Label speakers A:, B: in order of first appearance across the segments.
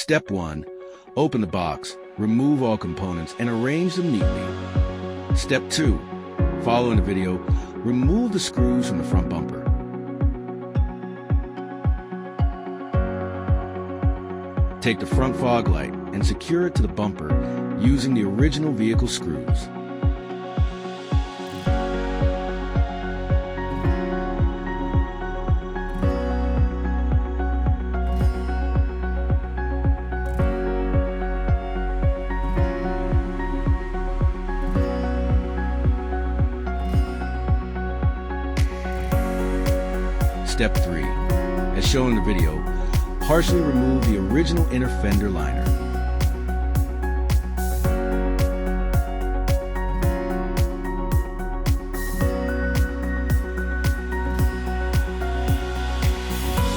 A: Step 1. Open the box, remove all components, and arrange them neatly. Step 2. Following the video, remove the screws from the front bumper. Take the front fog light and secure it to the bumper using the original vehicle screws. Step 3. As shown in the video, partially remove the original inner fender liner.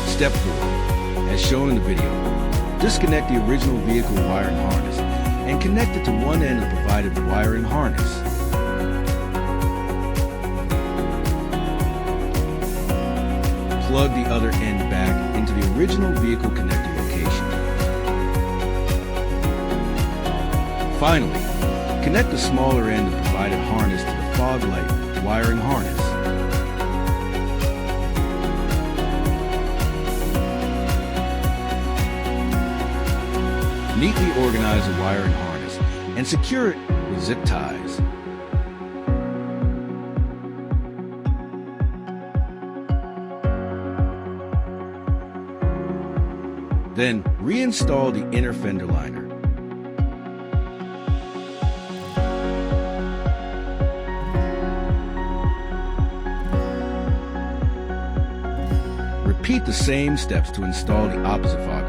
A: Step 4. As shown in the video, disconnect the original vehicle wiring harness and connect it to one end of the provided wiring harness. Plug the other end back into the original vehicle connector location. Finally, connect the smaller end of the provided harness to the fog light wiring harness. Neatly organize the wiring harness and secure it with zip ties. Then reinstall the inner fender liner. Repeat the same steps to install the opposite fog